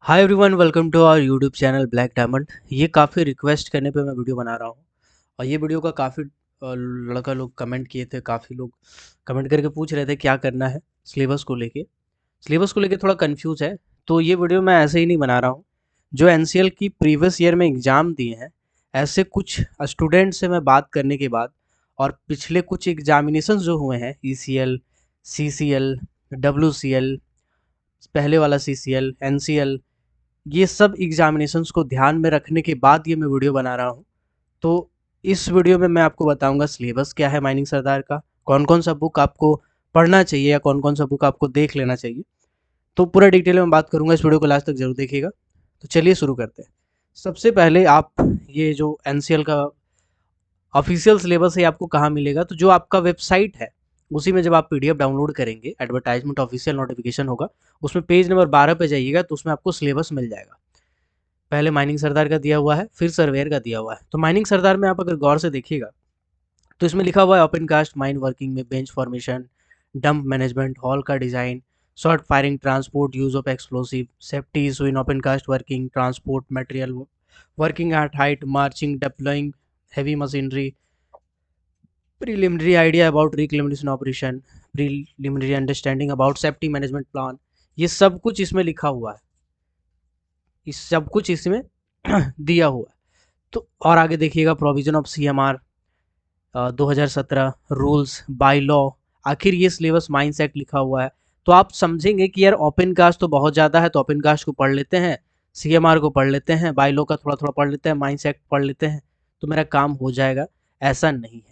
Hi everyone, welcome to our YouTube channel black diamond. ये काफ़ी request करने पे मैं वीडियो बना रहा हूँ और ये वीडियो का काफ़ी लड़का लोग कमेंट किए थे। काफ़ी लोग कमेंट करके पूछ रहे थे क्या करना है सिलेबस को लेके थोड़ा कंफ्यूज है। तो ये वीडियो मैं ऐसे ही नहीं बना रहा हूँ। जो एनसीएल की प्रीवियस ईयर में एग्ज़ाम दिए हैं, ऐसे कुछ स्टूडेंट से मैं बात करने के बाद और पिछले कुछ एग्जामिनेशन जो हुए हैं ईसीएल, सीसीएल, डब्ल्यूसीएल, पहले वाला सीसीएल, एनसीएल, ये सब एग्जामिनेशंस को ध्यान में रखने के बाद ये मैं वीडियो बना रहा हूँ। तो इस वीडियो में मैं आपको बताऊंगा सिलेबस क्या है माइनिंग सरदार का, कौन कौन सा बुक आपको पढ़ना चाहिए या कौन कौन सा बुक आपको देख लेना चाहिए। तो पूरा डिटेल में बात करूंगा, इस वीडियो को लास्ट तक जरूर देखिएगा। तो चलिए शुरू करते हैं। सबसे पहले आप ये जो एनसीएल का ऑफिशियल सिलेबस है आपको कहाँ मिलेगा, तो जो आपका वेबसाइट है उसी में जब आप पीडीएफ डाउनलोड करेंगे, एडवर्टाइजमेंट ऑफिशियल नोटिफिकेशन होगा, उसमें पेज नंबर 12 पे जाइएगा तो उसमें आपको सिलेबस मिल जाएगा। पहले माइनिंग सरदार का दिया हुआ है, फिर सर्वेयर का दिया हुआ है। तो माइनिंग सरदार में आप अगर गौर से देखिएगा तो इसमें लिखा हुआ है ओपन कास्ट माइन वर्किंग में bench formation, dump management, haul का design, short firing, transport, use of explosive, safety issue in open cast working, transport material, working at height, marching, deploying heavy machinery, preliminary idea about reclamation operation, preliminary understanding about safety management plan. ये सब कुछ इसमें लिखा हुआ है, इस सब कुछ इसमें दिया हुआ है। तो और आगे देखिएगा provision of CMR 2017, rules by law, आखिर ये सिलेबस माइंस एक्ट लिखा हुआ है। तो आप समझेंगे कि यार ओपन कास्ट तो बहुत ज़्यादा है, तो ओपन कास्ट को पढ़ लेते हैं, सीएमआर को पढ़ लेते हैं, बाय लॉ का थोड़ा थोड़ा पढ़ लेते हैं, माइंस एक्ट पढ़ लेते हैं, तो मेरा काम हो जाएगा। ऐसा नहीं है।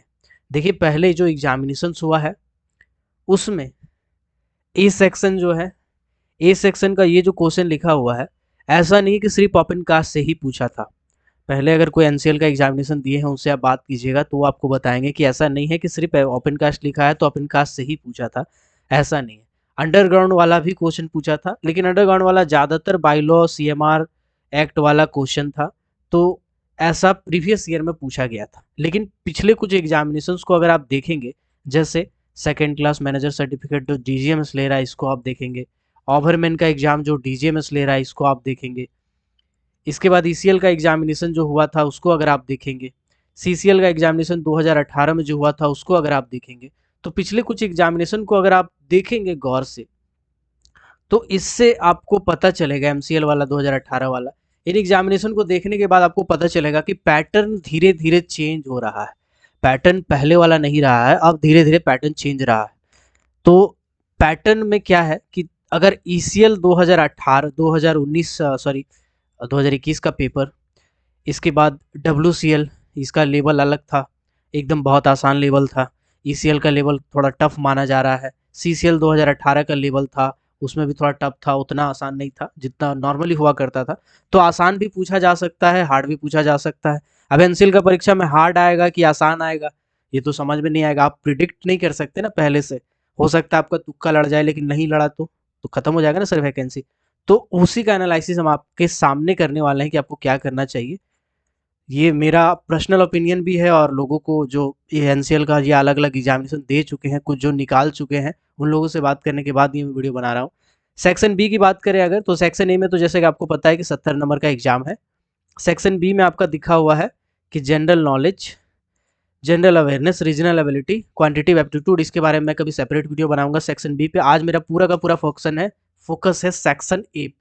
देखिए पहले जो एग्जामिनेशन हुआ है उसमें ए सेक्शन जो है, ए सेक्शन का ये जो क्वेश्चन लिखा हुआ है, ऐसा नहीं कि सिर्फ ओपन कास्ट से ही पूछा था। पहले अगर कोई एनसीएल का एग्जामिनेशन दिए हैं उनसे आप बात कीजिएगा तो वो आपको बताएंगे कि ऐसा नहीं है कि सिर्फ ओपन कास्ट लिखा है तो ओपन कास्ट से ही पूछा था, ऐसा नहीं है। अंडरग्राउंड वाला भी क्वेश्चन पूछा था, लेकिन अंडरग्राउंड वाला ज़्यादातर बाइलॉ सीएमआर एक्ट वाला क्वेश्चन था। तो ऐसा प्रीवियस ईयर में पूछा गया था। लेकिन पिछले कुछ एग्जामिनेशन को अगर आप देखेंगे, जैसे सेकेंड क्लास मैनेजर सर्टिफिकेट जो डीजीएमएस ले रहा है इसको आप देखेंगे, ओवरमैन का एग्जाम जो डीजीएमएस ले रहा है इसको आप देखेंगे, इसके बाद ईसीएल का एग्जामिनेशन जो हुआ था उसको अगर आप देखेंगे, सीसीएल का एग्जामिनेशन 2018 में जो हुआ था उसको अगर आप देखेंगे, तो पिछले कुछ एग्जामिनेशन को अगर आप देखेंगे गौर से तो इससे आपको पता चलेगा, एमसीएल वाला 2018 वाला, इन एग्जामिनेशन को देखने के बाद आपको पता चलेगा कि पैटर्न धीरे धीरे चेंज हो रहा है। पैटर्न पहले वाला नहीं रहा है, अब धीरे धीरे पैटर्न चेंज रहा है। तो पैटर्न में क्या है कि अगर ईसीएल 2018 2019 सॉरी 2021 का पेपर, इसके बाद डब्ल्यूसीएल, इसका लेवल अलग था, एकदम बहुत आसान लेवल था। ईसीएल का लेवल थोड़ा टफ माना जा रहा है। सीसीएल 2018 का लेवल था, उसमें भी थोड़ा टफ था, उतना आसान नहीं था जितना नॉर्मली हुआ करता था। तो आसान भी पूछा जा सकता है, हार्ड भी पूछा जा सकता है। अब एनसीएल का परीक्षा में हार्ड आएगा कि आसान आएगा ये तो समझ में नहीं आएगा, आप प्रिडिक्ट नहीं कर सकते ना पहले से। हो सकता है आपका तुक्का लड़ जाए, लेकिन नहीं लड़ा तो खत्म हो जाएगा ना सर वैकेंसी। तो उसी का एनालिसिस हम आपके सामने करने वाले हैं कि आपको क्या करना चाहिए। ये मेरा पर्सनल ओपिनियन भी है और लोगों को जो ये एनसीएल का ये अलग अलग एग्जामिनेशन दे चुके हैं, कुछ जो निकाल चुके हैं, उन लोगों से बात करने के बाद ये वीडियो बना रहा हूँ। सेक्शन बी की बात करें अगर, तो सेक्शन ए में तो जैसे कि आपको पता है कि 70 नंबर का एग्जाम है। सेक्शन बी में आपका दिखा हुआ है कि general knowledge, general awareness, regional ability, quantitative aptitude, इसके बारे में मैं कभी सेपरेट वीडियो बनाऊंगा सेक्शन बी पे। आज मेरा पूरा का पूरा फोकस है सेक्शन ए पे।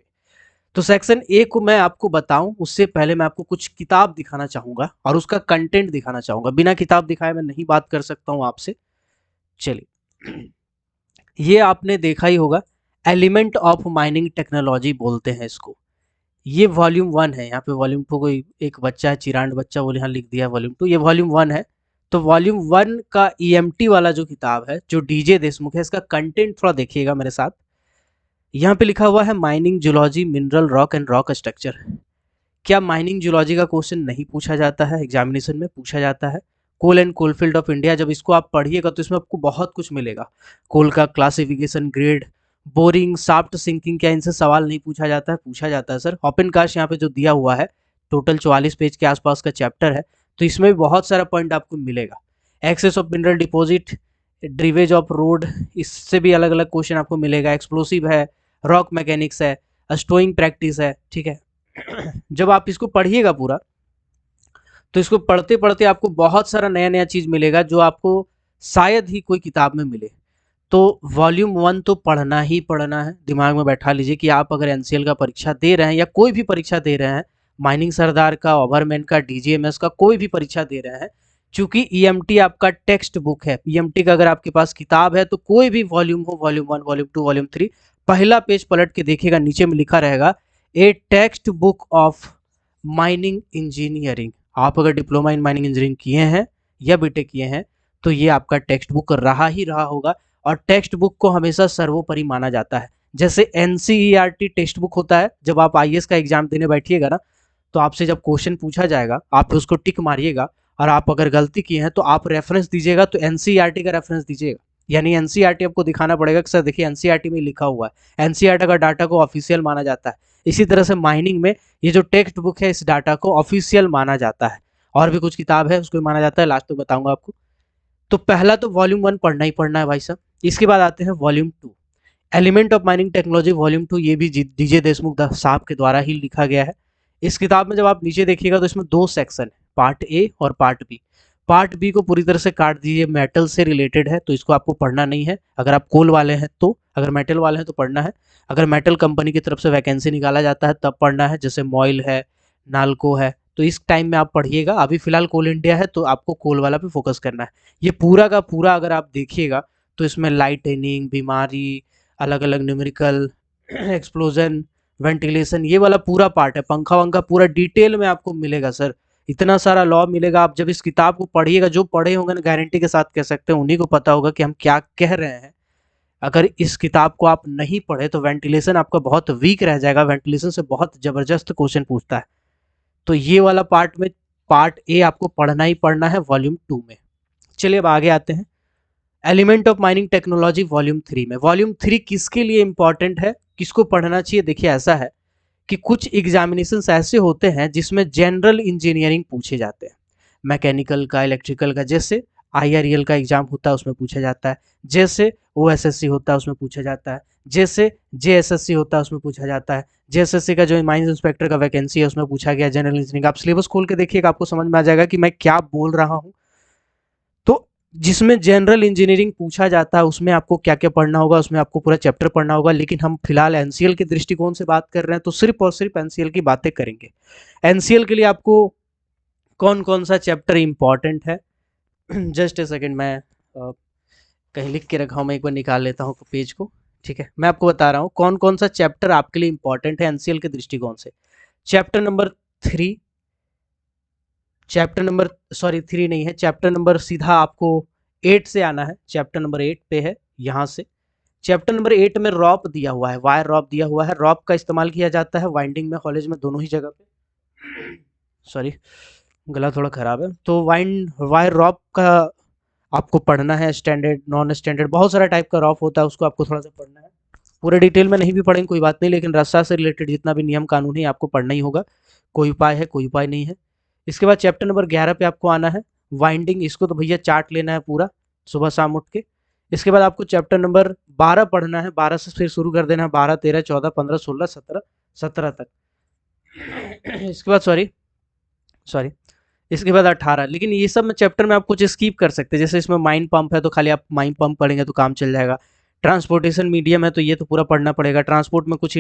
तो सेक्शन ए को मैं आपको बताऊं उससे पहले मैं आपको कुछ किताब दिखाना चाहूंगा और उसका कंटेंट दिखाना चाहूंगा। बिना किताब दिखाए मैं नहीं बात कर सकता हूं आपसे। चलिए, ये आपने देखा ही होगा, एलिमेंट ऑफ माइनिंग टेक्नोलॉजी बोलते हैं इसको। ये वॉल्यूम 1 है। यहाँ पे वॉल्यूम 2 कोई एक बच्चा है, चिरांड बच्चा, वो यहाँ लिख दिया वॉल्यूम 2, ये वॉल्यूम 1 है। तो वॉल्यूम 1 का ईएमटी वाला जो किताब है जो डीजे देशमुख है, इसका कंटेंट थोड़ा देखिएगा मेरे साथ। यहाँ पे लिखा हुआ है mining zoology, mineral rock and rock structure. क्या माइनिंग जूलॉजी का क्वेश्चन नहीं पूछा जाता है? एग्जामिनेशन में पूछा जाता है। कोल एंड कोलफील्ड ऑफ इंडिया, जब इसको आप पढ़िएगा तो इसमें आपको बहुत कुछ मिलेगा। कोल का classification, grade, boring, shaft sinking, क्या इनसे सवाल नहीं पूछा जाता है? पूछा जाता है सर। ओपन कास्ट यहाँ पे जो दिया हुआ है, टोटल 44 पेज के आसपास का चैप्टर है, तो इसमें भी बहुत सारा पॉइंट आपको मिलेगा। Access of mineral deposit, drivage of road, इससे भी अलग अलग क्वेश्चन आपको मिलेगा। एक्सप्लोसिव है, रॉक मैकेनिक्स है, स्टोइंग प्रैक्टिस है, ठीक है। जब आप इसको पढ़िएगा पूरा, तो इसको पढ़ते पढ़ते आपको बहुत सारा नया नया चीज मिलेगा जो आपको शायद ही कोई किताब में मिले। तो वॉल्यूम 1 तो पढ़ना ही पढ़ना है, दिमाग में बैठा लीजिए कि आप अगर एनसीएल का परीक्षा दे रहे हैं या कोई भी परीक्षा दे रहे हैं, माइनिंग सरदार का, ओवरमैन का, डीजीएमएस का, कोई भी परीक्षा दे रहे हैं, चूंकि ईएमटी आपका टेक्स्ट बुक है, ईएमटी का अगर आपके पास किताब है तो कोई भी वॉल्यूम हो, वॉल्यूम 1, वॉल्यूम 2, वॉल्यूम 3, पहला पेज पलट के देखिएगा, नीचे में लिखा रहेगा ए text book of mining engineering. आप अगर डिप्लोमा इन माइनिंग इंजीनियरिंग किए हैं या बीटेक किए हैं तो ये आपका टेक्स्ट बुक रहा ही रहा होगा, और टेक्स्ट बुक को हमेशा सर्वोपरि माना जाता है। जैसे एनसीईआरटी टेक्स्ट बुक होता है, जब आप आईएएस का एग्जाम देने बैठिएगा ना, तो आपसे जब क्वेश्चन पूछा जाएगा आप उसको टिक मारिएगा, और आप अगर गलती किए हैं तो आप रेफरेंस दीजिएगा, तो एनसीईआरटी का रेफरेंस दीजिएगा, यानी एनसीईआरटी आपको दिखाना पड़ेगा कि सर देखिए एनसीईआरटी में लिखा हुआ है, एनसीईआरटी का डाटा को ऑफिशियल माना जाता है। इसी तरह से माइनिंग में ये जो टेक्स्ट बुक है इस डाटा को ऑफिशियल माना जाता है, और भी कुछ किताब है उसको माना जाता है, लास्ट में बताऊंगा आपको। तो पहला तो वॉल्यूम 1 पढ़ना ही पढ़ना है भाई साहब। इसके बाद आते हैं volume 2, element of mining technology volume 2, ये भी डीजे देशमुख साहब के द्वारा ही लिखा गया है। इस किताब में जब आप नीचे देखिएगा तो इसमें 2 सेक्शन है, पार्ट ए और पार्ट बी। पार्ट बी को पूरी तरह से काट दीजिए, मेटल से रिलेटेड है तो इसको आपको पढ़ना नहीं है। अगर आप कोल वाले हैं तो, अगर मेटल वाले हैं तो पढ़ना है। अगर मेटल कंपनी की तरफ से वैकेंसी निकाला जाता है तब पढ़ना है, जैसे मॉइल है, नाल्को है, तो इस टाइम में आप पढ़िएगा। अभी फिलहाल कोल इंडिया है तो आपको कोल वाला पे फोकस करना है। ये पूरा का पूरा अगर आप देखिएगा तो इसमें लाइटनिंग, बीमारी, अलग अलग न्यूमेरिकल, एक्सप्लोजन, वेंटिलेशन, ये वाला पूरा पार्ट है, पंखा वंखा पूरा डिटेल में आपको मिलेगा सर। इतना सारा लॉ मिलेगा, आप जब इस किताब को पढ़िएगा, जो पढ़े होंगे ना गारंटी के साथ कह सकते हैं, उन्हीं को पता होगा कि हम क्या कह रहे हैं। अगर इस किताब को आप नहीं पढ़े तो वेंटिलेशन आपका बहुत वीक रह जाएगा, वेंटिलेशन से बहुत जबरदस्त क्वेश्चन पूछता है। तो ये वाला पार्ट में, पार्ट ए आपको पढ़ना ही पढ़ना है वॉल्यूम 2 में। चलिए अब आगे आते हैं element of mining technology volume 3 में। वॉल्यूम 3 किसके लिए इंपॉर्टेंट है, किसको पढ़ना चाहिए? देखिए ऐसा है कि कुछ एग्जामिनेशंस ऐसे होते हैं जिसमें जनरल इंजीनियरिंग पूछे जाते हैं, मैकेनिकल का, इलेक्ट्रिकल का, जैसे आईआरएल का एग्जाम होता है उसमें पूछा जाता है, जैसे ओएसएससी होता है उसमें पूछा जाता है, जैसे जेएसएससी होता है उसमें पूछा जाता है, जेएसएससी का जो माइंस इंस्पेक्टर का वैकेंसी है उसमें पूछा गया जनरल इंजीनियरिंग। आप सिलेबस खोल के देखिएगा, आपको समझ में आ जाएगा कि मैं क्या बोल रहा हूँ। तो जिसमें जनरल इंजीनियरिंग पूछा जाता है उसमें आपको क्या क्या पढ़ना होगा, उसमें आपको पूरा चैप्टर पढ़ना होगा। लेकिन हम फिलहाल एनसीएल के दृष्टिकोण से बात कर रहे हैं तो सिर्फ और सिर्फ एनसीएल की बातें करेंगे। एनसीएल के लिए आपको कौन कौन सा चैप्टर इंपॉर्टेंट है, जस्ट ए सेकेंड, मैं कहीं लिख के रखा हूँ, मैं एक बार निकाल लेता हूँ पेज को, ठीक है। मैं आपको बता रहा हूँ कौन कौन सा चैप्टर आपके लिए इंपॉर्टेंट है एनसीएल के दृष्टिकोण से। Chapter number 3, chapter number, sorry 3 नहीं है, चैप्टर नंबर सीधा आपको 8 से आना है, चैप्टर नंबर 8 पे है यहाँ से। चैप्टर नंबर 8 में रॉप दिया हुआ है, वायर रॉप दिया हुआ है। रॉप का इस्तेमाल किया जाता है वाइंडिंग में, कॉलेज में, दोनों ही जगह पे। सॉरी गला थोड़ा खराब है। तो वायर रॉप का आपको पढ़ना है, स्टैंडर्ड, नॉन स्टैंडर्ड, बहुत सारा टाइप का रॉप होता है, उसको आपको थोड़ा सा पढ़ना है। पूरे डिटेल में नहीं भी पढ़ेंगे कोई बात नहीं, लेकिन रस्सा से रिलेटेड जितना भी नियम कानून है आपको पढ़ना ही होगा। कोई उपाय है, कोई उपाय नहीं है। इसके बाद चैप्टर नंबर 11 पे आपको आना है, वाइंडिंग। इसको तो भैया चार्ट लेना है पूरा, सुबह शाम उठ के। इसके बाद आपको चैप्टर नंबर 12 पढ़ना है, 12 से फिर शुरू कर देना है, 12, 13, 14, 15, 16, 17, 17 तक। इसके बाद सॉरी सॉरी इसके बाद 18। लेकिन ये सब में चैप्टर में आप कुछ स्कीप कर सकते हैं, जैसे इसमें माइन पंप है तो खाली आप माइन पंप पढ़ेंगे तो काम चल जाएगा। ट्रांसपोर्टेशन मीडियम है तो ये तो पूरा पढ़ना पड़ेगा। ट्रांसपोर्ट में कुछ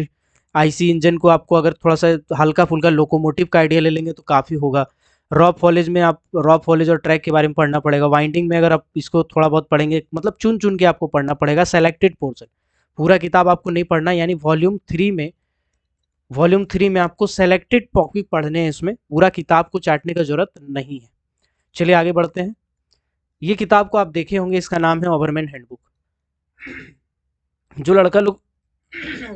आईसी इंजन को आपको अगर थोड़ा सा हल्का फुल्का लोकोमोटिव का आइडिया ले लेंगे तो काफ़ी होगा। रॉप फॉलेज में आप रॉप फॉलेज और ट्रैक के बारे में पढ़ना पड़ेगा। वाइंडिंग में अगर आप इसको थोड़ा बहुत पढ़ेंगे, मतलब चुन चुन के आपको पढ़ना पड़ेगा, सेलेक्टेड पोर्शन, पूरा किताब आपको नहीं पढ़ना। यानी वॉल्यूम 3 में आपको सेलेक्टेड टॉपिक पढ़ने हैं, इसमें पूरा किताब को चाटने का जरूरत नहीं है। चलिए आगे बढ़ते हैं। ये किताब को आप देखे होंगे, इसका नाम है ओवरमैन हैंडबुक। जो लड़का लोग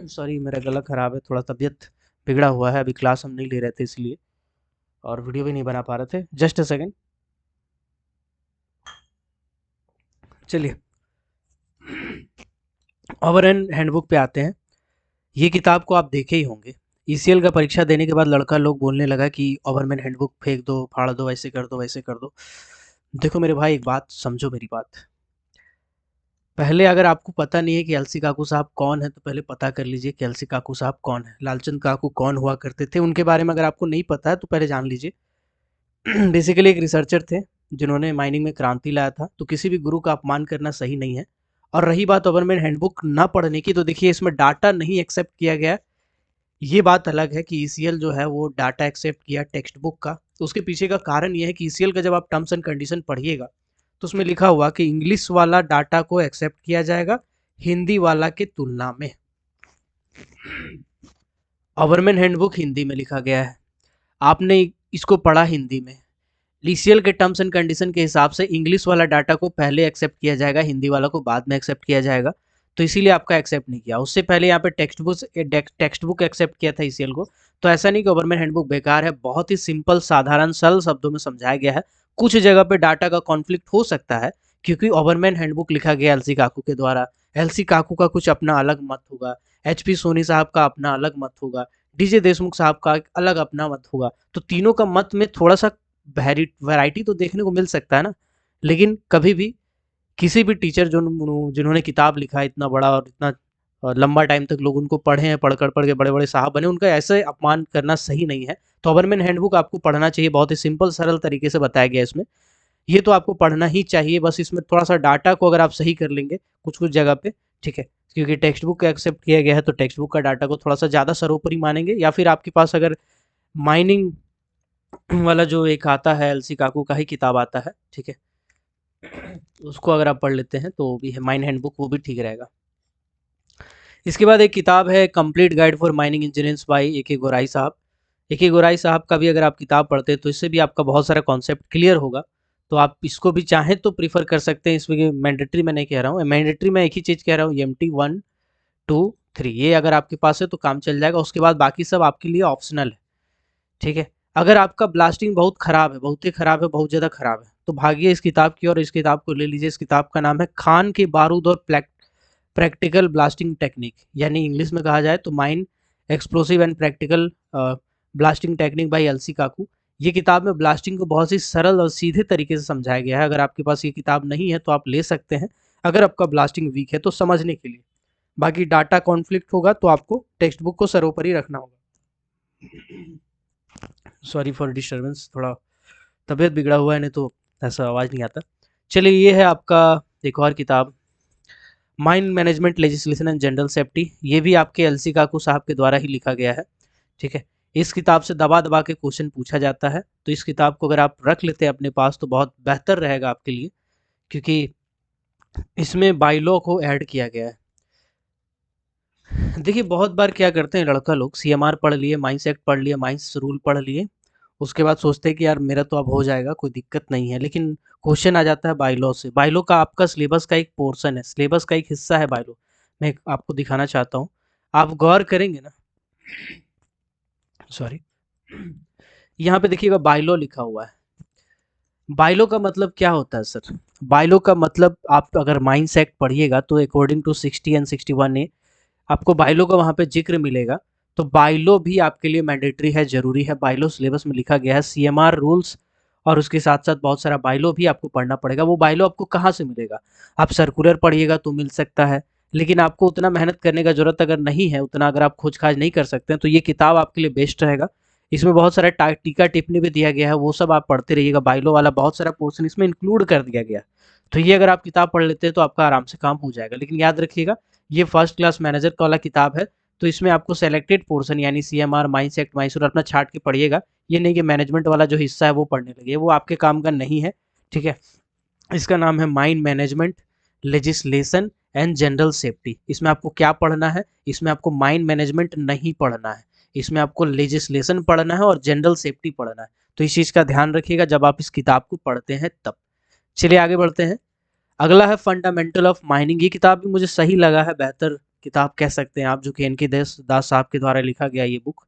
सॉरी मेरा गला खराब है, थोड़ा तबीयत बिगड़ा हुआ है, अभी क्लास हम नहीं ले रहे थे इसलिए, और वीडियो भी नहीं बना पा रहे थे। Just a second. चलिए ओवरमैन हैंडबुक पे आते हैं। ये किताब को आप देखे ही होंगे। ईसीएल का परीक्षा देने के बाद लड़का लोग बोलने लगा कि ओवरमैन हैंडबुक फेंक दो, फाड़ दो, ऐसे कर दो, वैसे कर दो। देखो मेरे भाई, एक बात समझो, मेरी बात। पहले अगर आपको पता नहीं है कि एलसी काकू साहब कौन है, तो पहले पता कर लीजिए कि एलसी काकू साहब कौन है। लालचंद काकू कौन हुआ करते थे, उनके बारे में अगर आपको नहीं पता है तो पहले जान लीजिए। बेसिकली एक रिसर्चर थे जिन्होंने माइनिंग में क्रांति लाया था, तो किसी भी गुरु का अपमान करना सही नहीं है। और रही बात गवर्नमेंट हैंडबुक ना पढ़ने की, तो देखिए इसमें डाटा नहीं एक्सेप्ट किया गया है। ये बात अलग है कि ईसीएल जो है वो डाटा एक्सेप्ट किया टेक्स्ट बुक का। तो उसके पीछे का कारण ये है कि ईसीएल का जब आप टर्म्स एंड कंडीशन पढ़िएगा, तो उसमें लिखा हुआ कि इंग्लिश वाला डाटा को एक्सेप्ट किया जाएगा हिंदी वाला के तुलना में। गवर्नमेंट हैंडबुक हिंदी में लिखा गया है, आपने इसको पढ़ा हिंदी में। लीसीएल के टर्म्स एंड कंडीशन के हिसाब से इंग्लिश वाला डाटा को पहले एक्सेप्ट किया जाएगा, हिंदी वाला को बाद में एक्सेप्ट किया जाएगा। तो इसीलिए आपका एक्सेप्ट नहीं किया। उससे पहले यहाँ पे टेक्स्ट बुक एक्सेप्ट किया था ईसीएल को। तो ऐसा नहीं गवर्नमेंट हैंडबुक बेकार है, बहुत ही सिंपल साधारण सरल शब्दों में समझाया गया है। कुछ जगह पे डाटा का कॉन्फ्लिक्ट हो सकता है, क्योंकि गवर्नमेंट हैंडबुक लिखा गया एलसी काकू के द्वारा। एलसी काकू का कुछ अपना अलग मत होगा, एचपी सोनी साहब का अपना अलग मत होगा, डीजे देशमुख साहब का एक अलग अपना मत होगा। तो तीनों का मत में थोड़ा सा वैरायटी तो देखने को मिल सकता है ना। लेकिन कभी भी किसी भी टीचर जो जिन्होंने किताब लिखा है इतना बड़ा और इतना लंबा टाइम तक लोग उनको पढ़े हैं, पढ़ के बड़े बड़े साहब बने, उनका ऐसे अपमान करना सही नहीं है। तो गवर्नमेंट हैंडबुक आपको पढ़ना चाहिए, बहुत ही सिंपल सरल तरीके से बताया गया है इसमें। ये तो आपको पढ़ना ही चाहिए, बस इसमें थोड़ा सा डाटा को अगर आप सही कर लेंगे कुछ कुछ जगह पे, ठीक है। क्योंकि टेक्स्ट बुक का एक्सेप्ट किया गया है, तो टेक्स्ट बुक का डाटा को थोड़ा सा ज़्यादा सर्वोपरि मानेंगे। या फिर आपके पास अगर माइनिंग वाला जो एक आता है, एलसी काकू का ही किताब आता है, ठीक है, उसको अगर आप पढ़ लेते हैं तो भी है माइन हैंडबुक, वो भी ठीक रहेगा। इसके बाद एक किताब है complete guide for mining engineers by A K Gorai साहब। ए के गोराई साहब का भी अगर आप किताब पढ़ते हैं तो इससे भी आपका बहुत सारा कॉन्सेप्ट क्लियर होगा। तो आप इसको भी चाहें तो प्रीफर कर सकते हैं। इसमें मैंडेटरी मैं नहीं कह रहा हूँ, मैंडेटरी मैं एक ही चीज़ कह रहा हूँ, एम टी 1, 2, 3 ये अगर आपके पास है तो काम चल जाएगा। उसके बाद बाकी सब आपके लिए ऑप्शनल है, ठीक है। अगर आपका ब्लास्टिंग बहुत खराब है, बहुत ही खराब है, बहुत ज़्यादा खराब है, तो भागिए इस किताब की और इस किताब को ले लीजिए। इस किताब का नाम है खान के बारूद और प्रैक्टिकल ब्लास्टिंग टेक्निक, यानी इंग्लिश में कहा जाए तो mine explosive and practical blasting technique by L C. Kaku किताब में ब्लास्टिंग को बहुत ही सरल और सीधे तरीके से समझाया गया है। अगर आपके पास ये किताब नहीं है तो आप ले सकते हैं, अगर आपका ब्लास्टिंग वीक है तो समझने के लिए। बाकी डाटा कॉन्फ्लिक्ट होगा तो आपको टेक्स्ट बुक को सर्वोपरि रखना होगा। सॉरी फॉर डिस्टर्बेंस, थोड़ा तबीयत बिगड़ा हुआ है, नहीं तो ऐसा आवाज़ नहीं आता। चलिए ये है आपका एक और किताब, mine management legislation and general safety. ये भी आपके एलसी काकू साहब के द्वारा ही लिखा गया है, ठीक है। इस किताब से दबा दबा के क्वेश्चन पूछा जाता है, तो इस किताब को अगर आप रख लेते हैं अपने पास तो बहुत बेहतर रहेगा आपके लिए, क्योंकि इसमें बाइलॉ को ऐड किया गया है। देखिए बहुत बार क्या करते हैं लड़का लोग, सीएमआर पढ़ लिए, माइंस एक्ट पढ़ लिए, माइंस रूल पढ़ लिए, उसके बाद सोचते हैं कि यार मेरा तो अब हो जाएगा, कोई दिक्कत नहीं है। लेकिन क्वेश्चन आ जाता है बाइलॉ से। बाइलॉ का आपका सिलेबस का एक पोर्शन है, सिलेबस का एक हिस्सा है बाइलॉ। मैं आपको दिखाना चाहता हूँ, आप गौर करेंगे ना, सॉरी, यहाँ पे देखिएगा बाइलॉ लिखा हुआ है। बाइलॉ का मतलब क्या होता है सर? बाइलॉ का मतलब आप अगर माइंस एक्ट पढ़िएगा तो अकॉर्डिंग टू 60 एंड 61A आपको बाइलॉ का वहाँ पे जिक्र मिलेगा। तो बाइलॉ भी आपके लिए मैंडेटरी है, ज़रूरी है। बाइलॉ सिलेबस में लिखा गया है, सीएमआर रूल्स और उसके साथ-साथ बहुत सारा बाइलॉ भी आपको पढ़ना पड़ेगा। वो बाइलॉ आपको कहाँ से मिलेगा? आप सर्कुलर पढ़िएगा तो मिल सकता है, लेकिन आपको उतना मेहनत करने का ज़रूरत अगर नहीं है, उतना अगर आप खोज-खाज नहीं कर सकते हैं, तो ये किताब आपके लिए बेस्ट रहेगा। इसमें बहुत सारा टीका-टिप्पणी भी दिया गया है, वो सब आप पढ़ते रहिएगा। बाइलॉ वाला बहुत सारा पोर्शन इसमें इंक्लूड कर दिया गया है। तो ये अगर आप किताब पढ़ लेते हैं तो आपका आराम से काम हो जाएगा। लेकिन याद रखिएगा ये फर्स्ट क्लास मैनेजर का वाला किताब है, तो इसमें आपको सेलेक्टेड पोर्शन यानी सीएमआर, माइंस एक्ट, माइसूर अपना छाट के पढ़िएगा। ये नहीं कि मैनेजमेंट वाला जो हिस्सा है वो पढ़ने लगे, वो आपके काम का नहीं है, ठीक है। इसका नाम है mine management legislation and general safety. इसमें आपको क्या पढ़ना है? इसमें आपको माइन मैनेजमेंट नहीं पढ़ना है, इसमें आपको लेजिस्लेशन पढ़ना है और जनरल सेफ्टी पढ़ना है। तो इस चीज़ का ध्यान रखिएगा जब आप इस किताब को पढ़ते हैं तब। चलिए आगे बढ़ते हैं। अगला है फंडामेंटल ऑफ माइनिंग। ये किताब भी मुझे सही लगा है, बेहतर किताब कह सकते हैं आप, जो कि एन के दास साहब के द्वारा लिखा गया ये बुक।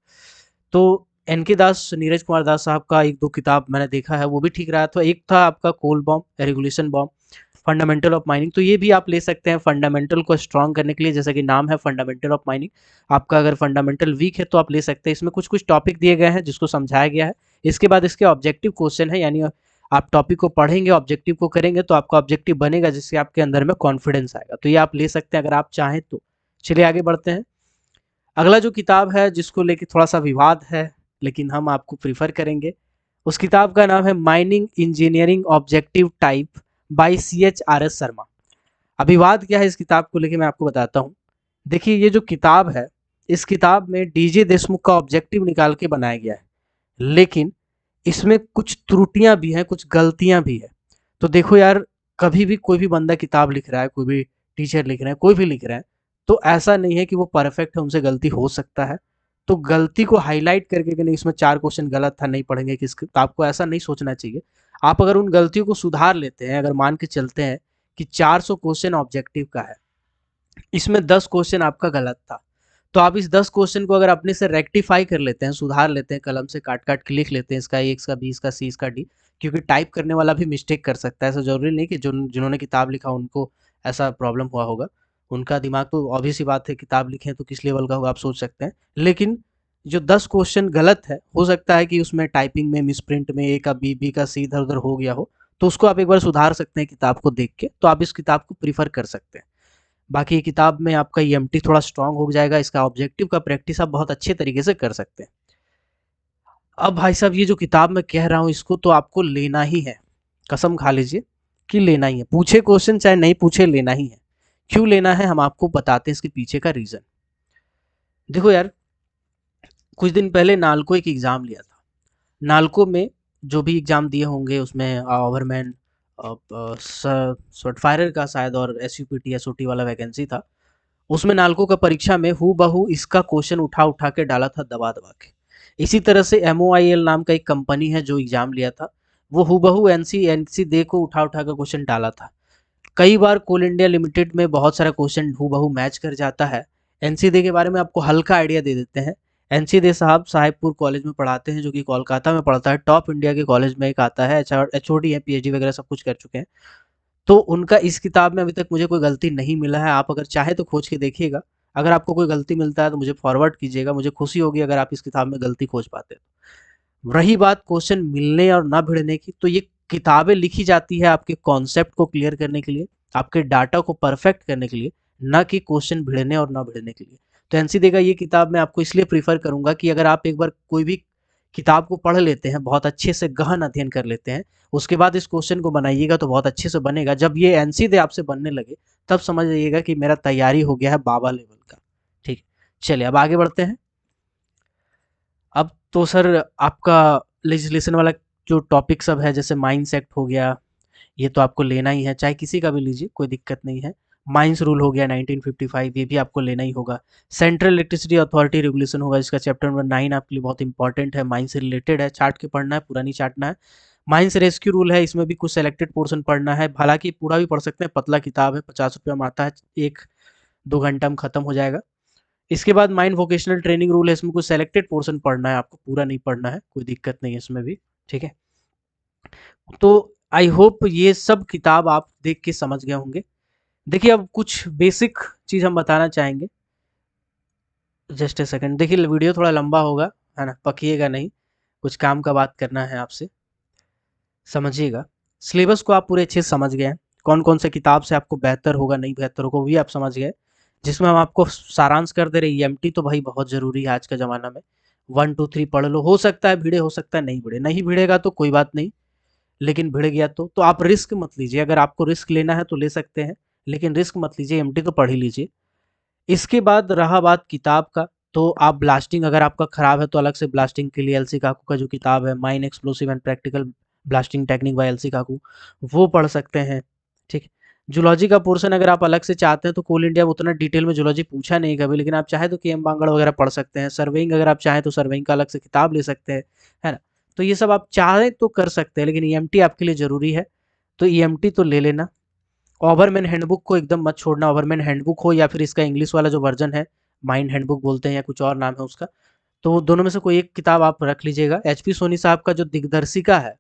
तो एन के दास, नीरज कुमार दास साहब का एक दो किताब मैंने देखा है, वो भी ठीक रहा था। एक था आपका coal bomb, regulation bomb, fundamental of mining. तो ये भी आप ले सकते हैं फंडामेंटल को स्ट्रॉन्ग करने के लिए, जैसा कि नाम है फंडामेंटल ऑफ माइनिंग। आपका अगर फंडामेंटल वीक है तो आप ले सकते हैं। इसमें कुछ कुछ टॉपिक दिए गए हैं जिसको समझाया गया है। इसके बाद इसके ऑब्जेक्टिव क्वेश्चन है, यानी आप टॉपिक को पढ़ेंगे, ऑब्जेक्टिव को करेंगे तो आपका ऑब्जेक्टिव बनेगा, जिससे आपके अंदर में कॉन्फिडेंस आएगा। तो ये आप ले सकते हैं अगर आप चाहें तो। चलिए आगे बढ़ते हैं। अगला जो किताब है जिसको लेके थोड़ा सा विवाद है, लेकिन हम आपको प्रीफर करेंगे, उस किताब का नाम है mining engineering objective type by CHRS Sharma. अब विवाद क्या है इस किताब को लेके मैं आपको बताता हूँ। देखिए ये जो किताब है, इस किताब में DJ देशमुख का ऑब्जेक्टिव निकाल के बनाया गया है, लेकिन इसमें कुछ त्रुटियां भी हैं, कुछ गलतियां भी है। तो देखो यार, कभी भी कोई भी बंदा किताब लिख रहा है, कोई भी टीचर लिख रहे हैं, कोई भी लिख रहा है, तो ऐसा नहीं है कि वो परफेक्ट है, उनसे गलती हो सकता है। तो गलती को हाईलाइट करके कि नहीं इसमें 4 क्वेश्चन गलत था, नहीं पढ़ेंगे किस, तो आपको ऐसा नहीं सोचना चाहिए। आप अगर उन गलतियों को सुधार लेते हैं, अगर मान के चलते हैं कि 400 क्वेश्चन ऑब्जेक्टिव का है, इसमें 10 क्वेश्चन आपका गलत था, तो आप इस 10 क्वेश्चन को अगर अपने से रेक्टिफाई कर लेते हैं, सुधार लेते हैं, कलम से काट काट के लिख लेते हैं, इसका ए, इसका बी, इसका सी, इसका डी, क्योंकि टाइप करने वाला भी मिस्टेक कर सकता है। ऐसा जरूरी नहीं कि जो जिन्होंने किताब लिखा उनको ऐसा प्रॉब्लम हुआ होगा। उनका दिमाग तो ऑब्वियस सी बात है, किताब लिखे हैं तो किस लेवल का होगा आप सोच सकते हैं। लेकिन जो 10 क्वेश्चन गलत है, हो सकता है कि उसमें टाइपिंग में, मिसप्रिंट में ए का बी, बी का सी इधर उधर हो गया हो, तो उसको आप एक बार सुधार सकते हैं किताब को देख के। तो आप इस किताब को प्रीफर कर सकते हैं। बाकी किताब में आपका EMT थोड़ा स्ट्रांग हो जाएगा, इसका ऑब्जेक्टिव का प्रैक्टिस आप बहुत अच्छे तरीके से कर सकते हैं। अब भाई साहब ये जो किताब मैं कह रहा हूँ, इसको तो आपको लेना ही है, कसम खा लीजिए कि लेना ही है। पूछे क्वेश्चन चाहे नहीं पूछे, लेना ही है। क्यों लेना है हम आपको बताते हैं इसके पीछे का रीज़न। देखो यार, कुछ दिन पहले नालको एक एग्ज़ाम लिया था। नालको में जो भी एग्ज़ाम दिए होंगे उसमें ओवरमैन, सर्टिफायर का शायद, और SUPT SOT वाला वैकेंसी था। उसमें नालको का परीक्षा में हू बहू इसका क्वेश्चन उठा उठा के डाला था, दबा दबा के। इसी तरह से MOIL नाम का एक कंपनी है जो एग्जाम लिया था, वो हू बहू NC दे को उठा उठा कर क्वेश्चन डाला था। कई बार कोल इंडिया लिमिटेड में बहुत सारा क्वेश्चन हू बहू मैच कर जाता है। NC दे के बारे में आपको हल्का आइडिया दे देते हैं। NC दे साहब साहेबपुर कॉलेज में पढ़ाते हैं, जो कि कोलकाता में पढ़ता है, टॉप इंडिया के कॉलेज में एक आता है, HOD है, PhD वगैरह सब कुछ कर चुके हैं। तो उनका इस किताब में अभी तक मुझे कोई गलती नहीं मिला है। आप अगर चाहे तो खोज के देखिएगा। अगर आपको कोई गलती मिलता है तो मुझे फॉरवर्ड कीजिएगा, मुझे खुशी होगी अगर आप इस किताब में गलती खोज पाते हैं। रही बात क्वेश्चन मिलने और ना भिड़ने की, तो ये किताबें लिखी जाती है आपके कॉन्सेप्ट को क्लियर करने के लिए, आपके डाटा को परफेक्ट करने के लिए, ना कि क्वेश्चन भिड़ने और ना भिड़ने के लिए। तो एनसी देगा ये किताब मैं आपको इसलिए प्रीफर करूंगा कि अगर आप एक बार कोई भी किताब को पढ़ लेते हैं, बहुत अच्छे से गहन अध्ययन कर लेते हैं, उसके बाद इस क्वेश्चन को बनाइएगा तो बहुत अच्छे से बनेगा। जब ये एनसी दे आपसे बनने लगे, तब समझ जाइएगा कि मेरा तैयारी हो गया है बाबा लेवल का। ठीक है, चलिए अब आगे बढ़ते हैं। अब तो सर आपका लेजिस्लेशन वाला जो टॉपिक सब है, जैसे माइंस एक्ट हो गया, ये तो आपको लेना ही है, चाहे किसी का भी लीजिए, कोई दिक्कत नहीं है। माइंस रूल हो गया 1955, ये भी आपको लेना ही होगा। सेंट्रल इलेक्ट्रिसिटी अथॉरिटी रेगुलेशन होगा, जिसका चैप्टर नंबर 9 आपके लिए बहुत इंपॉर्टेंट है, माइंस से रिलेटेड है, चार्ट के पढ़ना है, पूरा नहीं चाटना है। माइंस रेस्क्यू रूल है, इसमें भी कुछ सेलेक्टेड पोर्शन पढ़ना है, हालांकि पूरा भी पढ़ सकते हैं, पतला किताब है, 50 रुपया में आता है, 1-2 घंटा में खत्म हो जाएगा। इसके बाद माइंड वोकेशनल ट्रेनिंग रूल है, इसमें कुछ सेलेक्टेड पोर्शन पढ़ना है, आपको पूरा नहीं पढ़ना है, कोई दिक्कत नहीं है इसमें भी। ठीक है, तो आई होप ये सब किताब आप देख के समझ गए होंगे। देखिए अब कुछ बेसिक चीज़ हम बताना चाहेंगे। जस्ट ए सेकंड, देखिए वीडियो थोड़ा लंबा होगा, है ना, पकिएगा नहीं, कुछ काम का बात करना है आपसे, समझिएगा। सिलेबस को आप पूरे अच्छे से समझ गए हैं, कौन कौन से किताब से आपको बेहतर होगा, नहीं बेहतर होगा, वो भी आप समझ गए। जिसमें हम आपको सारांश कर दे रहे हैं, EMT तो भाई बहुत ज़रूरी है आज के ज़माना में। 1 2 3 पढ़ लो, हो सकता है भिड़े, हो सकता है नहीं भिड़े, नहीं भिड़ेगा तो कोई बात नहीं, लेकिन भिड़ गया तो आप रिस्क मत लीजिए। अगर आपको रिस्क लेना है तो ले सकते हैं, लेकिन रिस्क मत लीजिए, EMT तो पढ़ ही लीजिए। इसके बाद रहा बात किताब का, तो आप ब्लास्टिंग अगर आपका ख़राब है तो अलग से ब्लास्टिंग के लिए एलसी काकू का जो किताब है, mine explosive and practical blasting technique by L C, Kaku पढ़ सकते हैं। ठीक। जूलॉजी का पोर्शन अगर आप अलग से चाहते हैं तो कोल इंडिया में उतना डिटेल में जूलॉजी पूछा नहीं कभी, लेकिन आप चाहे तो KM बांगड़ वगैरह पढ़ सकते हैं। सर्वेइंग अगर आप चाहें तो सर्वेइंग का अलग से किताब ले सकते हैं, है ना। तो ये सब आप चाहें तो कर सकते हैं, लेकिन EMT आपके लिए ज़रूरी है, तो EMT तो ले लेना। ओवरमैन हैंडबुक को एकदम मत छोड़ना, ओवरमैन हैंडबुक हो या फिर इसका इंग्लिश वाला जो वर्जन है, माइंड हैंडबुक बोलते हैं या कुछ और नाम है उसका, तो दोनों में से कोई एक किताब आप रख लीजिएगा। HP सोनी साहब का जो दिग्दर्शिका है,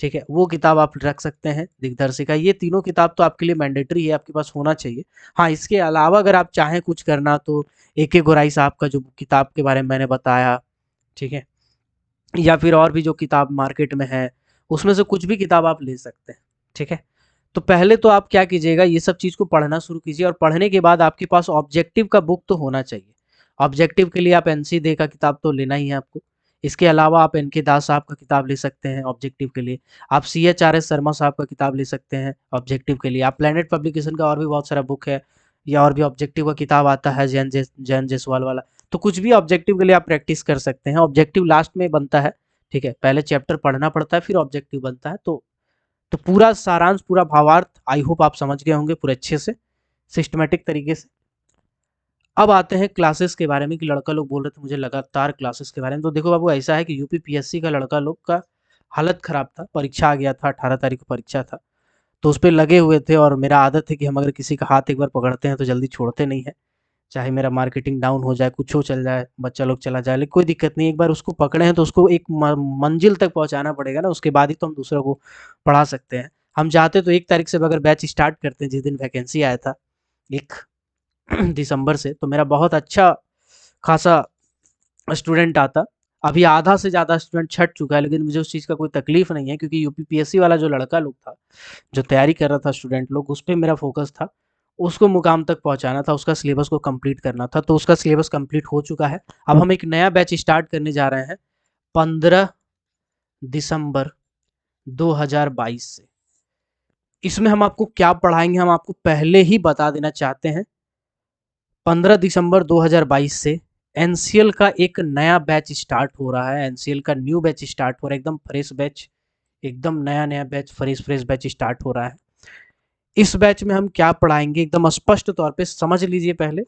ठीक है, वो किताब आप रख सकते हैं, दिग्दर्शिका। ये तीनों किताब तो आपके लिए मैंडेटरी है, आपके पास होना चाहिए। हाँ, इसके अलावा अगर आप चाहें कुछ करना तो AK गोराई साहब का जो किताब के बारे में मैंने बताया, ठीक है, या फिर और भी जो किताब मार्केट में है, उसमें से कुछ भी किताब आप ले सकते हैं, ठीक है। तो पहले तो आप क्या कीजिएगा, ये सब चीज़ को पढ़ना शुरू कीजिए और पढ़ने के बाद आपके पास ऑब्जेक्टिव का बुक तो होना चाहिए। ऑब्जेक्टिव के लिए आप एनसी दे का किताब तो लेना ही है आपको। इसके अलावा आप एन के दास साहब का किताब ले सकते हैं ऑब्जेक्टिव के लिए। आप C H R S Sharma साहब का किताब ले सकते हैं ऑब्जेक्टिव के लिए। आप प्लेनेट पब्लिकेशन का और भी बहुत सारा बुक है, या और भी ऑब्जेक्टिव का किताब आता है जैन जयसवाल वाला। तो कुछ भी ऑब्जेक्टिव के लिए आप प्रैक्टिस कर सकते हैं। ऑब्जेक्टिव लास्ट में बनता है, ठीक है। पहले चैप्टर पढ़ना पड़ता है, फिर ऑब्जेक्टिव बनता है। तो पूरा सारांश, पूरा भावार्थ आई होप आप समझ गए होंगे पूरे अच्छे से, सिस्टमेटिक तरीके से। अब आते हैं क्लासेस के बारे में, कि लड़का लोग बोल रहे थे मुझे लगातार क्लासेस के बारे में। तो देखो बाबू, ऐसा है कि यूपी पीएससी का लड़का लोग का हालत खराब था। परीक्षा आ गया था, 18 तारीख को परीक्षा था, तो उस पर लगे हुए थे। और मेरा आदत है कि हम अगर किसी का हाथ एक बार पकड़ते हैं तो जल्दी छोड़ते नहीं है। चाहे मेरा मार्केटिंग डाउन हो जाए, कुछ हो चल जाए, बच्चा लोग चला जाए, लेकिन कोई दिक्कत नहीं। एक बार उसको पकड़े हैं तो उसको एक मंजिल तक पहुंचाना पड़ेगा ना, उसके बाद ही तो हम दूसरों को पढ़ा सकते हैं। हम चाहते तो 1 तारीख से अगर बैच स्टार्ट करते हैं, जिस दिन वैकेंसी आया था 1 दिसंबर से, तो मेरा बहुत अच्छा खासा स्टूडेंट आता। अभी आधा से ज़्यादा स्टूडेंट छट चुका है, लेकिन मुझे उस चीज़ का कोई तकलीफ नहीं है, क्योंकि यूपीपीएससी वाला जो लड़का लोग था, जो तैयारी कर रहा था स्टूडेंट लोग, उस पर मेरा फोकस था। उसको मुकाम तक पहुंचाना था, उसका सिलेबस को कंप्लीट करना था। तो उसका सिलेबस कंप्लीट हो चुका है। अब हम एक नया बैच स्टार्ट करने जा रहे हैं 15 दिसंबर 2022 से। इसमें हम आपको क्या पढ़ाएंगे, हम आपको पहले ही बता देना चाहते हैं। 15 दिसंबर 2022 से एनसीएल का एक नया बैच स्टार्ट हो रहा है। एनसीएल का न्यू बैच स्टार्ट हो रहा है, एकदम फ्रेश बैच, एकदम नया नया batch, fresh fresh batch start हो रहा है। इस बैच में हम क्या पढ़ाएंगे, एकदम स्पष्ट तौर पे समझ लीजिए। पहले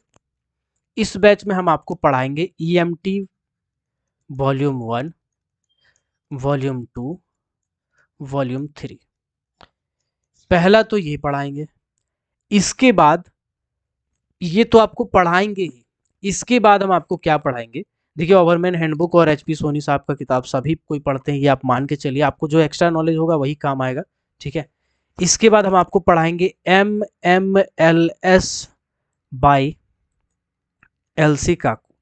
इस बैच में हम आपको पढ़ाएंगे ईएमटी वॉल्यूम 1, वॉल्यूम 2, वॉल्यूम 3। पहला तो ये पढ़ाएंगे। इसके बाद, ये तो आपको पढ़ाएंगे ही, इसके बाद हम आपको क्या पढ़ाएंगे। देखिए, ओवरमैन हैंडबुक और एचपी सोनी साहब का किताब सभी कोई पढ़ते हैं, ये आप मान के चलिए। आपको जो एक्स्ट्रा नॉलेज होगा वही काम आएगा, ठीक है। इसके बाद हम आपको पढ़ाएंगे MMLS बाय एलसी काकू,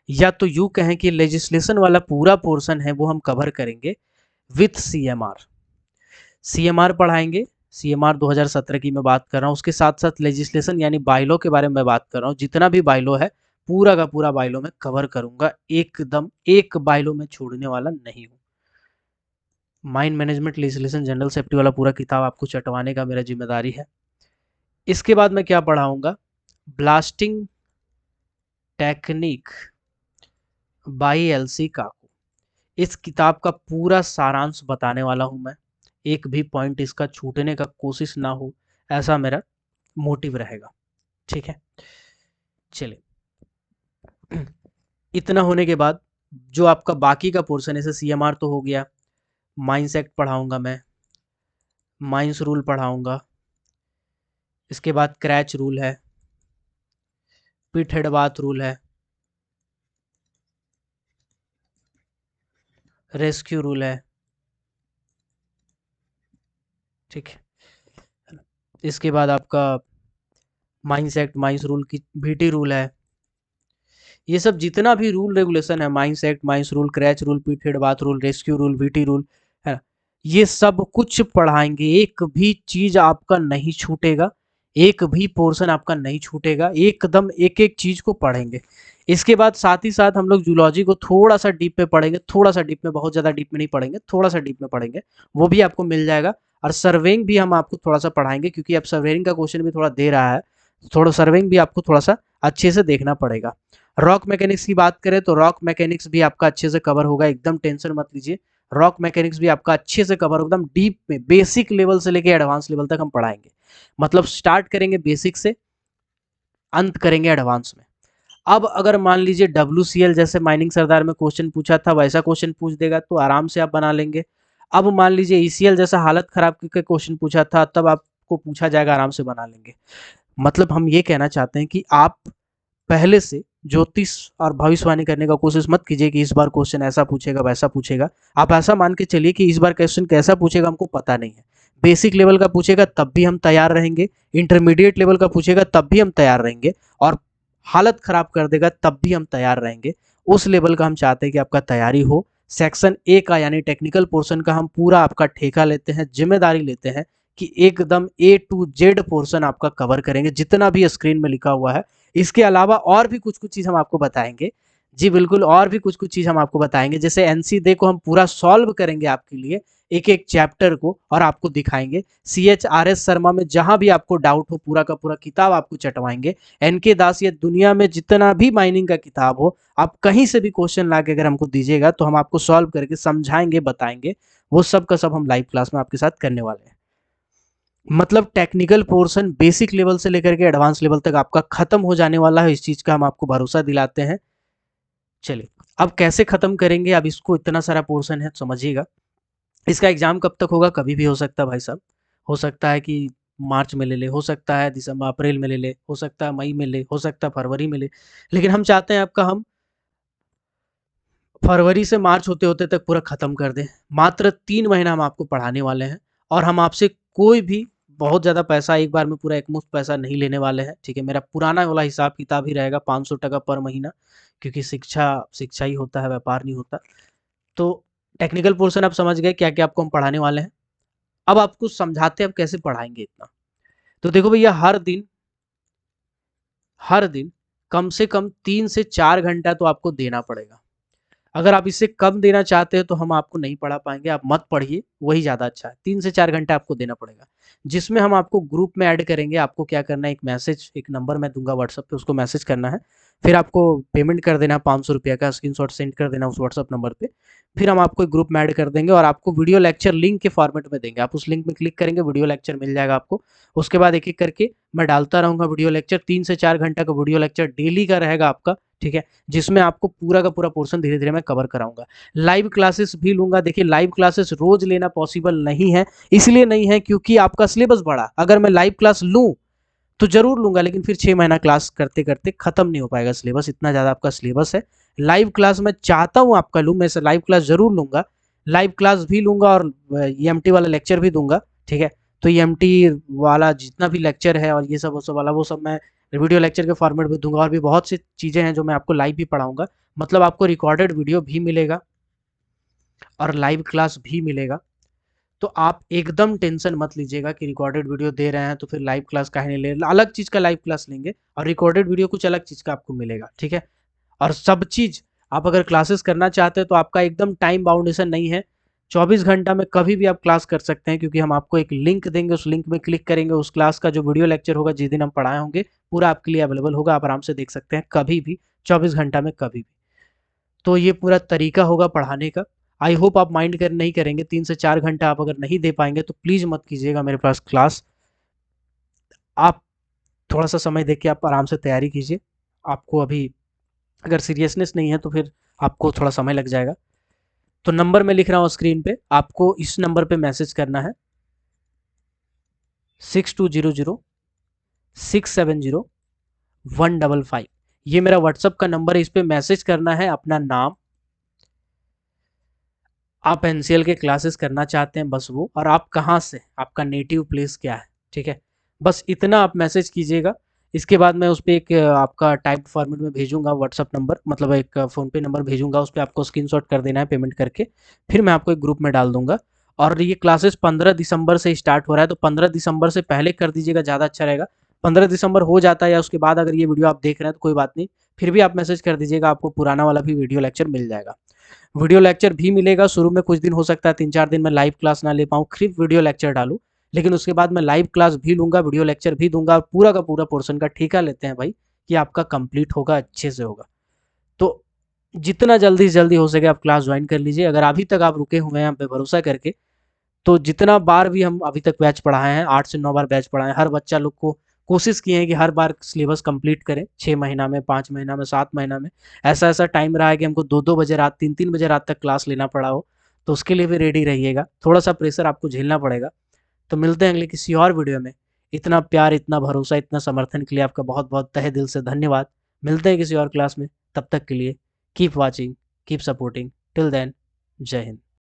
या तो यूं कहें कि लेजिस्लेशन वाला पूरा पोर्शन है वो हम कवर करेंगे विथ सीएमआर। सीएमआर पढ़ाएंगे। सीएमआर 2017 की मैं बात कर रहा हूँ। उसके साथ साथ लेजिस्लेशन यानी बाइलो के बारे में मैं बात कर रहा हूँ। जितना भी बाइलो है, पूरा का पूरा बाइलो में कवर करूंगा, एकदम एक बाइलो में छोड़ने वाला नहीं हूँ। Mind management, legislation, general safety वाला पूरा किताब आपको चटवाने का मेरा जिम्मेदारी है। इसके बाद मैं क्या पढ़ाऊंगा, ब्लास्टिंग टेक्निक बाई एलसी काकू। इस किताब का पूरा सारांश बताने वाला हूं मैं। एक भी पॉइंट इसका छूटने का कोशिश ना हो, ऐसा मेरा मोटिव रहेगा, ठीक है। चलिए, इतना होने के बाद जो आपका बाकी का पोर्शन है, जैसे सीएमआर तो हो गया, माइंस एक्ट पढ़ाऊंगा मैं, माइंस रूल पढ़ाऊंगा। इसके बाद क्रैच रूल है, पिट हेड बाथ रूल है, रेस्क्यू रूल है, ठीक है। इसके बाद आपका माइंस एक्ट, माइंस रूल की वीटी रूल है। ये सब जितना भी रूल रेगुलेशन है, mines act, mines rule, creche rule, pit head bath rule, rescue rule, VT rule, है ना, ये सब कुछ पढ़ाएंगे। एक भी चीज आपका नहीं छूटेगा, एक भी पोर्शन आपका नहीं छूटेगा, एकदम एक एक चीज को पढ़ेंगे। इसके बाद साथ ही साथ हम लोग जूलॉजी को थोड़ा सा डीप में पढ़ेंगे, थोड़ा सा डीप में, बहुत ज़्यादा डीप में नहीं पढ़ेंगे, थोड़ा सा डीप में पढ़ेंगे, वो भी आपको मिल जाएगा। और सर्वेइंग भी हम आपको थोड़ा सा पढ़ाएंगे, क्योंकि अब सर्वेइंग का क्वेश्चन भी थोड़ा दे रहा है, थोड़ा सर्वेइंग भी आपको थोड़ा सा अच्छे से देखना पड़ेगा। रॉक मैकेनिक्स की बात करें तो रॉक मैकेनिक्स भी आपका अच्छे से कवर होगा, एकदम टेंशन मत लीजिए। रॉक मैकेनिक्स भी आपका अच्छे से कवर होगा, एकदम डीप में, बेसिक लेवल से लेके एडवांस लेवल तक हम पढ़ाएंगे। मतलब स्टार्ट करेंगे बेसिक से, अंत करेंगे एडवांस में। अब अगर मान लीजिए WCL जैसे माइनिंग सरदार में क्वेश्चन पूछा था, वैसा क्वेश्चन पूछ देगा तो आराम से आप बना लेंगे। अब मान लीजिए ECL जैसा हालत खराब के क्वेश्चन पूछा था, तब आपको पूछा जाएगा, आराम से बना लेंगे। मतलब हम ये कहना चाहते हैं कि आप पहले से ज्योतिष और भविष्यवाणी करने का कोशिश मत कीजिए कि इस बार क्वेश्चन ऐसा पूछेगा, वैसा पूछेगा। आप ऐसा मान के चलिए कि इस बार क्वेश्चन कैसा पूछेगा हमको पता नहीं है। बेसिक लेवल का पूछेगा तब भी हम तैयार रहेंगे, इंटरमीडिएट लेवल का पूछेगा तब भी हम तैयार रहेंगे, और हालत खराब कर देगा तब भी हम तैयार रहेंगे। उस लेवल का हम चाहते हैं कि आपका तैयारी हो, सेक्शन ए का यानी टेक्निकल पोर्शन का हम पूरा आपका ठेका लेते हैं, जिम्मेदारी लेते हैं कि एकदम ए टू जेड पोर्शन आपका कवर करेंगे, जितना भी स्क्रीन में लिखा हुआ है। इसके अलावा और भी कुछ-कुछ चीज़ हम आपको बताएँगे। जी बिल्कुल, और भी कुछ-कुछ चीज़ हम आपको बताएँगे, जैसे एनसीडे को हम पूरा सॉल्व करेंगे आपके लिए, एक-एक चैप्टर को, और आपको दिखाएँगे। सीएचआरएस शर्मा में जहाँ भी आपको डाउट हो, पूरा का पूरा किताब आपको चटवाएँगे। एनके दास, ये दुनिया में जितना भी माइनिंग का किताब हो, आप कहीं से भी क्वेश्चन लाके अगर हमको दीजिएगा, तो हम आपको सॉल्व करके समझाएँगे, बताएँगे। वो सब का सब हम लाइव क्लास में आपके साथ करने वाले हैं। मतलब टेक्निकल पोर्शन बेसिक लेवल से लेकर के एडवांस लेवल तक आपका खत्म हो जाने वाला है, इस चीज़ का हम आपको भरोसा दिलाते हैं। चलिए, अब कैसे खत्म करेंगे, अब इसको इतना सारा पोर्शन है, समझिएगा। इसका एग्जाम कब तक होगा, कभी भी हो सकता है भाई साहब। हो सकता है कि मार्च में ले ले, हो सकता है दिसंबर अप्रैल में ले ले, हो सकता है मई में ले, हो सकता है फरवरी में ले, लेकिन हम चाहते हैं आपका हम फरवरी से मार्च होते-होते तक पूरा खत्म कर दें। मात्र 3 महीना हम आपको पढ़ाने वाले हैं, और हम आपसे कोई भी बहुत ज़्यादा पैसा एक बार में पूरा एकमुश्त पैसा नहीं लेने वाले हैं, ठीक है? मेरा पुराना वाला हिसाब-किताब ही रहेगा, ₹500 पर महीना, क्योंकि शिक्षा शिक्षा ही होता है, व्यापार नहीं होता। तो टेक्निकल पोर्शन आप समझ गए क्या-क्या आपको हम पढ़ाने वाले हैं। अब आपको समझाते हैं अब कैसे पढ़ाएँगे इतना। तो देखो भैया, हर दिन कम से कम 3 से 4 घंटा तो आपको देना पड़ेगा। अगर आप इससे कम देना चाहते हैं तो हम आपको नहीं पढ़ा पाएँगे, आप मत पढ़िए, वही ज़्यादा अच्छा है। 3 से 4 घंटा आपको देना पड़ेगा, जिसमें हम आपको ग्रुप में ऐड करेंगे। आपको क्या करना है, एक मैसेज, एक नंबर मैं दूँगा व्हाट्सएप पे, उसको मैसेज करना है। फिर आपको पेमेंट कर देना है ₹500 का, स्क्रीनशॉट सेंड कर देना उस व्हाट्सएप नंबर पे। फिर हम आपको एक ग्रुप में ऐड कर देंगे और आपको वीडियो लेक्चर लिंक के फॉर्मेट में देंगे। आप उस लिंक में क्लिक करेंगे, वीडियो लेक्चर मिल जाएगा आपको। उसके बाद एक-एक करके मैं डालता रहूँगा वीडियो लेक्चर। 3 से 4 घंटा का वीडियो लेक्चर डेली का रहेगा आपका, ठीक है? जिसमें आपको पूरा का पूरा पोर्शन धीरे-धीरे मैं कवर कराऊँगा। लाइव क्लासेस भी लूँगा। देखिए, लाइव क्लासेस रोज़ लेना पॉसिबल नहीं है, इसलिए नहीं है क्योंकि आपका सिलेबस बढ़ा। अगर मैं लाइव क्लास लूँ, तो ज़रूर लूँगा, लेकिन फिर 6 महीना क्लास करते-करते खत्म नहीं हो पाएगा सिलेबस, इतना ज़्यादा आपका सिलेबस है। लाइव क्लास मैं चाहता हूँ आपका लूँ, मैं लाइव क्लास ज़रूर लूँगा। लाइव क्लास भी लूँगा और ईएमटी वाला लेक्चर भी दूँगा, ठीक है? तो ईएमटी वाला जितना भी लेक्चर है और ये सब वो सब वाला, वो सब मैं वीडियो लेक्चर के फॉर्मेट में दूँगा, और भी बहुत सी चीज़ें हैं जो मैं आपको लाइव भी पढ़ाऊँगा। मतलब आपको रिकॉर्डेड वीडियो भी मिलेगा और लाइव क्लास भी मिलेगा। तो आप एकदम टेंशन मत लीजिएगा कि रिकॉर्डेड वीडियो दे रहे हैं तो फिर लाइव क्लास काहे नहीं ले रहे। अलग चीज़ का लाइव क्लास लेंगे और रिकॉर्डेड वीडियो कुछ अलग चीज़ का आपको मिलेगा, ठीक है? और सब चीज़ आप अगर क्लासेस करना चाहते हैं तो आपका एकदम टाइम बाउंडेशन नहीं है। 24 घंटा में कभी भी आप क्लास कर सकते हैं, क्योंकि हम आपको एक लिंक देंगे, उस लिंक में क्लिक करेंगे, उस क्लास का जो वीडियो लेक्चर होगा जिस दिन हम पढ़ाए होंगे, पूरा आपके लिए अवेलेबल होगा। आप आराम से देख सकते हैं कभी भी, 24 घंटा में कभी भी। तो ये पूरा तरीका होगा पढ़ाने का। आई होप आप माइंड कर नहीं करेंगे। 3 से 4 घंटा आप अगर नहीं दे पाएँगे तो प्लीज़ मत कीजिएगा मेरे पास क्लास। आप थोड़ा-सा समय देके आप आराम से तैयारी कीजिए। आपको अभी अगर सीरियसनेस नहीं है तो फिर आपको थोड़ा समय लग जाएगा। तो नंबर मैं लिख रहा हूँ स्क्रीन पे, आपको इस नंबर पे मैसेज करना है, 6200-670-155। ये मेरा व्हाट्सएप का नंबर है, इस पे मैसेज करना है अपना नाम, आप एनसीएल के क्लासेस करना चाहते हैं बस वो, और आप कहाँ से, आपका नेटिव प्लेस क्या है, ठीक है? बस इतना आप मैसेज कीजिएगा। इसके बाद मैं उस पे एक आपका टाइप्ड फॉर्मेट में भेजूँगा व्हाट्सएप नंबर, मतलब एक फ़ोनपे नंबर भेजूँगा, उस पे आपको स्क्रीनशॉट कर देना है पेमेंट करके। फिर मैं आपको एक ग्रुप में डाल दूँगा। और ये क्लासेस 15 दिसंबर से स्टार्ट हो रहा है, तो 15 दिसंबर से पहले कर दीजिएगा, ज़्यादा अच्छा रहेगा। 15 दिसंबर हो जाता है या उसके बाद अगर ये वीडियो आप देख रहे हैं तो कोई बात नहीं, फिर भी आप मैसेज कर दीजिएगा, आपको पुराना वाला भी वीडियो लेक्चर मिल जाएगा। वीडियो लेक्चर भी मिलेगा। शुरू में कुछ दिन हो सकता है 3-4 दिन मैं लाइव क्लास ना ले पाऊँ, सिर्फ वीडियो लेक्चर डालूँ, लेकिन उसके बाद मैं लाइव क्लास भी लूँगा, वीडियो लेक्चर भी दूँगा, और पूरा का पूरा पोर्शन का ठेका लेते हैं भाई कि आपका कंप्लीट होगा, अच्छे से होगा। तो जितना जल्दी से जल्दी हो सके आप क्लास ज्वाइन कर लीजिए। अगर अभी तक आप रुके हुए हैं हम पे भरोसा करके, तो जितना बार भी हम अभी तक बैच पढ़ाए हैं, 8 से 9 बार बैच पढ़ाए हैं, हर बच्चा लोग को कोशिश किए हैं कि हर बार सिलेबस कंप्लीट करें, 6 महीना में, 5 महीना में, 7 महीना में। ऐसा-ऐसा टाइम रहा है कि हमको 2-2 बजे रात, 3-3 बजे रात तक क्लास लेना पड़ा हो, तो उसके लिए भी रेडी रहिएगा। थोड़ा-सा प्रेशर आपको झेलना पड़ेगा। तो मिलते हैं अगले किसी और वीडियो में। इतना प्यार, इतना भरोसा, इतना समर्थन के लिए आपका बहुत-बहुत तहे दिल से धन्यवाद। मिलते हैं किसी और क्लास में, तब तक के लिए keep watching, keep supporting, till then जय हिंद।